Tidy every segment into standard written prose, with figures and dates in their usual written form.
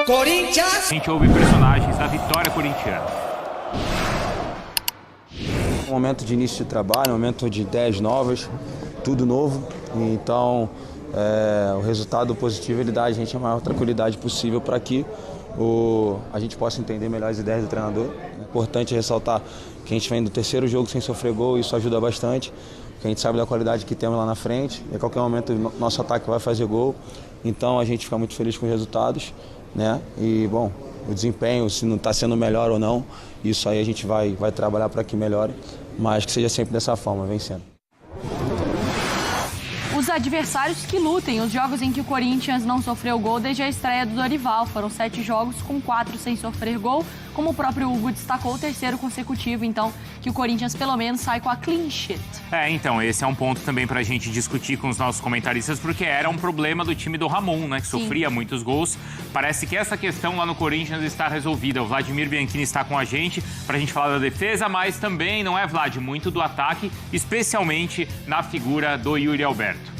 Corinthians! A gente ouve personagens da vitória corintiana. Um momento de início de trabalho, um momento de ideias novas, tudo novo. Então, o resultado positivo ele dá a gente a maior tranquilidade possível para que a gente possa entender melhor as ideias do treinador. É importante ressaltar que a gente vem do terceiro jogo sem sofrer gol, isso ajuda bastante, porque a gente sabe da qualidade que temos lá na frente, e a qualquer momento o nosso ataque vai fazer gol, então a gente fica muito feliz com os resultados, né? E, bom, o desempenho, se não está sendo melhor ou não, isso aí a gente vai trabalhar para que melhore, mas que seja sempre dessa forma, vencendo. Os adversários que lutem, os jogos em que o Corinthians não sofreu gol desde a estreia do Dorival. Foram 7 jogos com 4 sem sofrer gol. Como o próprio Hugo destacou, o terceiro consecutivo, então, que o Corinthians pelo menos sai com a clean sheet. Então, esse é um ponto também pra gente discutir com os nossos comentaristas, porque era um problema do time do Ramon, né, que sofria muitos gols. Parece que essa questão lá no Corinthians está resolvida. O Vladimir Bianchini está com a gente pra gente falar da defesa, mas também, não é, Vlad, muito do ataque, especialmente na figura do Yuri Alberto.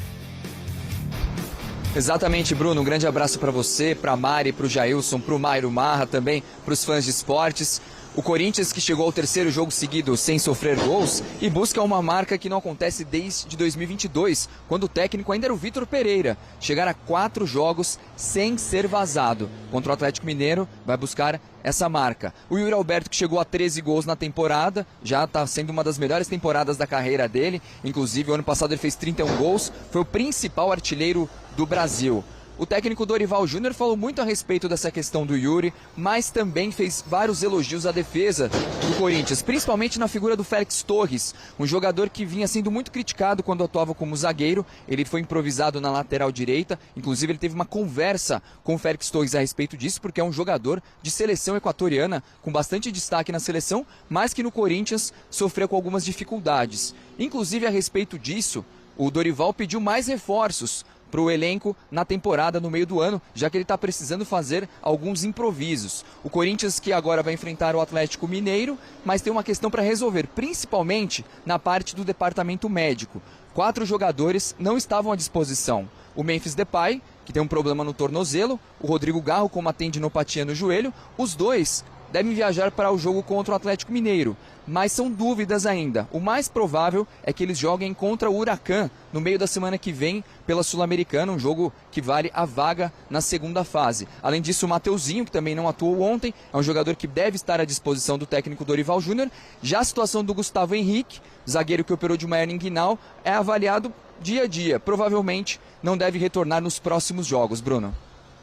Exatamente, Bruno. Um grande abraço para você, para a Mari, para o Jailson, para o Mairo Marra, também para os fãs de esportes. O Corinthians que chegou ao terceiro jogo seguido sem sofrer gols e busca uma marca que não acontece desde 2022, quando o técnico ainda era o Vitor Pereira. Chegar a 4 jogos sem ser vazado. Contra o Atlético Mineiro, vai buscar essa marca. O Yuri Alberto, que chegou a 13 gols na temporada, já está sendo uma das melhores temporadas da carreira dele. Inclusive, o ano passado ele fez 31 gols, foi o principal artilheiro do Brasil. O técnico Dorival Júnior falou muito a respeito dessa questão do Yuri, mas também fez vários elogios à defesa do Corinthians, principalmente na figura do Félix Torres, um jogador que vinha sendo muito criticado quando atuava como zagueiro. Ele foi improvisado na lateral direita, inclusive ele teve uma conversa com o Félix Torres a respeito disso, porque é um jogador de seleção equatoriana, com bastante destaque na seleção, mas que no Corinthians sofreu com algumas dificuldades. Inclusive, a respeito disso, o Dorival pediu mais reforços para o elenco na temporada, no meio do ano, já que ele está precisando fazer alguns improvisos. O Corinthians que agora vai enfrentar o Atlético Mineiro, mas tem uma questão para resolver, principalmente na parte do departamento médico. 4 jogadores não estavam à disposição. O Memphis Depay, que tem um problema no tornozelo, o Rodrigo Garro com uma tendinopatia no joelho, os dois devem viajar para o jogo contra o Atlético Mineiro, mas são dúvidas ainda. O mais provável é que eles joguem contra o Huracan no meio da semana que vem pela Sul-Americana, um jogo que vale a vaga na segunda fase. Além disso, o Mateuzinho, que também não atuou ontem, é um jogador que deve estar à disposição do técnico Dorival Júnior. Já a situação do Gustavo Henrique, zagueiro que operou de uma hernia inguinal, é avaliado dia a dia. Provavelmente não deve retornar nos próximos jogos, Bruno.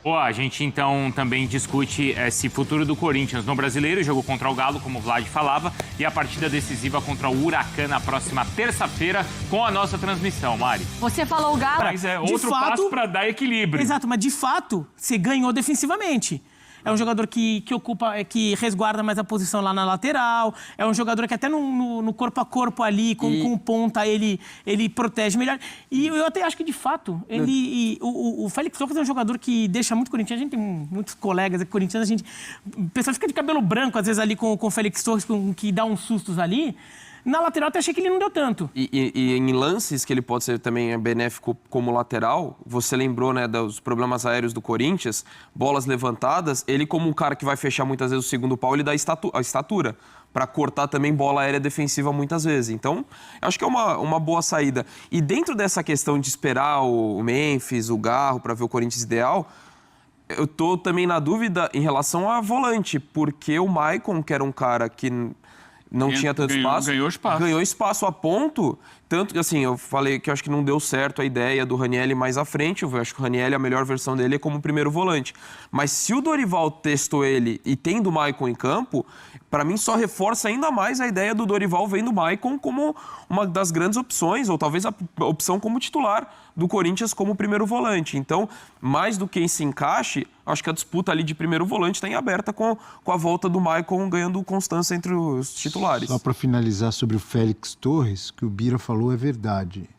A gente então também discute esse futuro do Corinthians no Brasileiro, jogo contra o Galo, como o Vlad falava, e a partida decisiva contra o Huracan na próxima terça-feira com a nossa transmissão, Mari. Você falou o Galo. Mas é outro passo para dar equilíbrio. Exato, mas de fato, você ganhou defensivamente. É um jogador que ocupa, que resguarda mais a posição lá na lateral. É um jogador que até no corpo a corpo ali, com o ponta, ele protege melhor. E eu até acho que, de fato, o Félix Torres é um jogador que deixa muito corintiano. A gente tem muitos colegas aqui corintianos, o pessoal fica de cabelo branco, às vezes, ali com o Félix Torres, que dá uns sustos ali. Na lateral, até achei que ele não deu tanto. E em lances que ele pode ser também benéfico como lateral, você lembrou, né, dos problemas aéreos do Corinthians, bolas levantadas, ele como um cara que vai fechar muitas vezes o segundo pau, ele dá a estatura para cortar também bola aérea defensiva muitas vezes. Então, acho que é uma boa saída. E dentro dessa questão de esperar o Memphis, o Garro, para ver o Corinthians ideal, eu tô também na dúvida em relação a volante, porque o Maicon, que era um cara que não tinha tanto espaço. Ganhou espaço a ponto. Tanto que, assim, eu falei que eu acho que não deu certo a ideia do Ranieri mais à frente. Eu acho que o Ranieri, a melhor versão dele é como primeiro volante. Mas se o Dorival testou ele e tem do Maicon em campo, para mim só reforça ainda mais a ideia do Dorival vendo o Maicon como uma das grandes opções, ou talvez a opção como titular do Corinthians como primeiro volante. Então, mais do que esse encaixe, acho que a disputa ali de primeiro volante está em aberta com a volta do Maicon ganhando constância entre os titulares. Só para finalizar sobre o Félix Torres, que o Bira falou é verdade.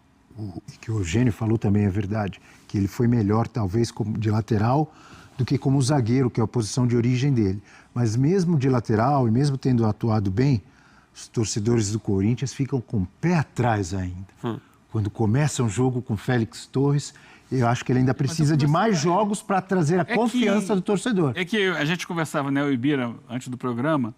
E que o Eugênio falou também é verdade. Que ele foi melhor, talvez, de lateral do que como zagueiro, que é a posição de origem dele. Mas mesmo de lateral e mesmo tendo atuado bem, os torcedores do Corinthians ficam com o pé atrás ainda. Quando começa um jogo com Félix Torres Eu acho que ele ainda precisa de mais jogos para trazer a confiança do torcedor. É que a gente conversava, né, eu e Bira, antes do programa,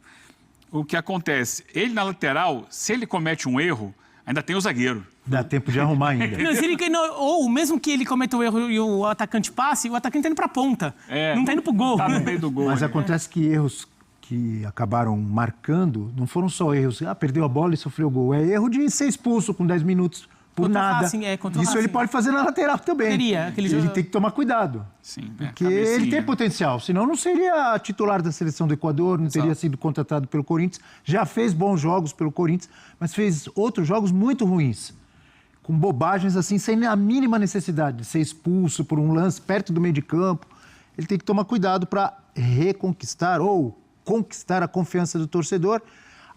o que acontece? Ele na lateral, se ele comete um erro, ainda tem o zagueiro. Dá tempo de arrumar ainda. Não, se ele, ou mesmo que ele cometa o erro e o atacante passe, o atacante tá indo pra ponta. Não tá indo pro gol. Tá no meio do gol. Mas acontece que erros que acabaram marcando não foram só erros. Perdeu a bola e sofreu gol. É erro de ser expulso com 10 minutos por Contra o nada. Racing, contra o Isso ele Racing. pode fazer na lateral também. Ele tem que tomar cuidado. Sim, Porque ele tem potencial. Senão não seria titular da seleção do Equador, não teria sido contratado pelo Corinthians. Já fez bons jogos pelo Corinthians, mas fez outros jogos muito ruins. Com bobagens assim, sem a mínima necessidade de ser expulso por um lance perto do meio de campo. Ele tem que tomar cuidado para reconquistar ou conquistar a confiança do torcedor.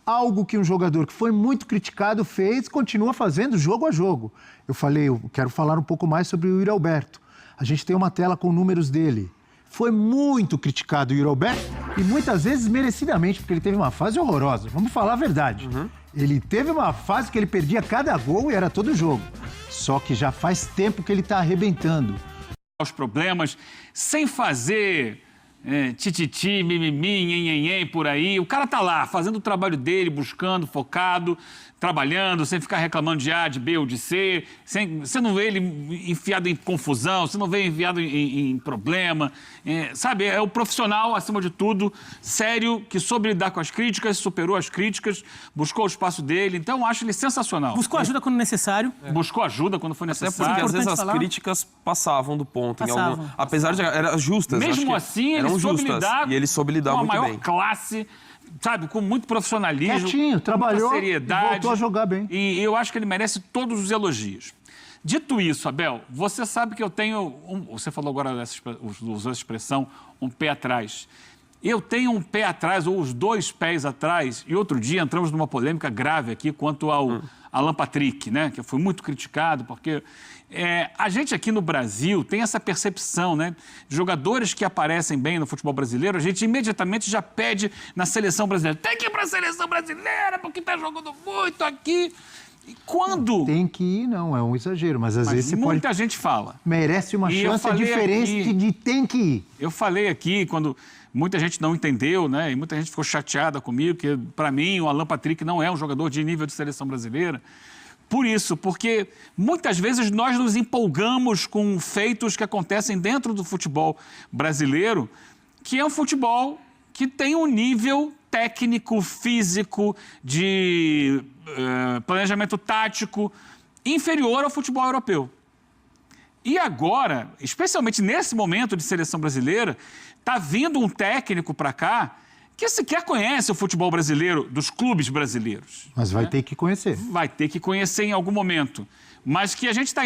Algo que um jogador que foi muito criticado fez, continua fazendo jogo a jogo. Eu quero falar um pouco mais sobre o Yuri Alberto. A gente tem uma tela com números dele. Foi muito criticado o Yuri Alberto e muitas vezes merecidamente, porque ele teve uma fase horrorosa. Vamos falar a verdade. Ele teve uma fase que ele perdia cada gol e era todo jogo. Só que já faz tempo que ele está arrebentando. Os problemas, sem fazer tititi, mimimi, nhenhenhen, por aí. O cara tá lá, fazendo o trabalho dele, buscando, focado, trabalhando, sem ficar reclamando de A, de B ou de C. Você não vê ele enfiado em confusão, você não vê ele enfiado em problema. Sabe, é o profissional, acima de tudo, sério, que soube lidar com as críticas, superou as críticas, buscou o espaço dele. Então, acho ele sensacional. Buscou ajuda quando necessário. Buscou ajuda quando foi Até necessário. porque às vezes as falar. críticas passavam do ponto. Passavam. Apesar de eram justas. acho Mesmo que assim, ele eram soube justas. lidar E ele soube lidar com a muito maior bem. classe, sabe, com muito profissionalismo. Quietinho, trabalhou muita seriedade, e voltou a jogar bem. E eu acho que ele merece todos os elogios. Dito isso, Abel, você sabe que eu tenho... você falou agora, usou essa expressão, um pé atrás. Eu tenho um pé atrás, ou os dois pés atrás, e outro dia entramos numa polêmica grave aqui quanto ao Alan Patrick, né? Que foi muito criticado, porque a gente aqui no Brasil tem essa percepção, né? De jogadores que aparecem bem no futebol brasileiro, a gente imediatamente já pede na seleção brasileira. Tem que ir para a seleção brasileira, porque está jogando muito aqui. E quando... Tem que ir, não, é um exagero, mas às vezes você muita gente fala. merece uma E eu chance falei diferente aqui- de tem que ir. Eu falei aqui, quando muita gente não entendeu, né? E muita gente ficou chateada comigo, que para mim o Alan Patrick não é um jogador de nível de seleção brasileira. Por isso, porque muitas vezes nós nos empolgamos com feitos que acontecem dentro do futebol brasileiro, que é um futebol que tem um nível técnico, físico, de planejamento tático inferior ao futebol europeu. E agora, especialmente nesse momento de seleção brasileira, está vindo um técnico para cá que sequer conhece o futebol brasileiro, dos clubes brasileiros. Mas vai ter que conhecer. Vai ter que conhecer em algum momento. Mas que a gente está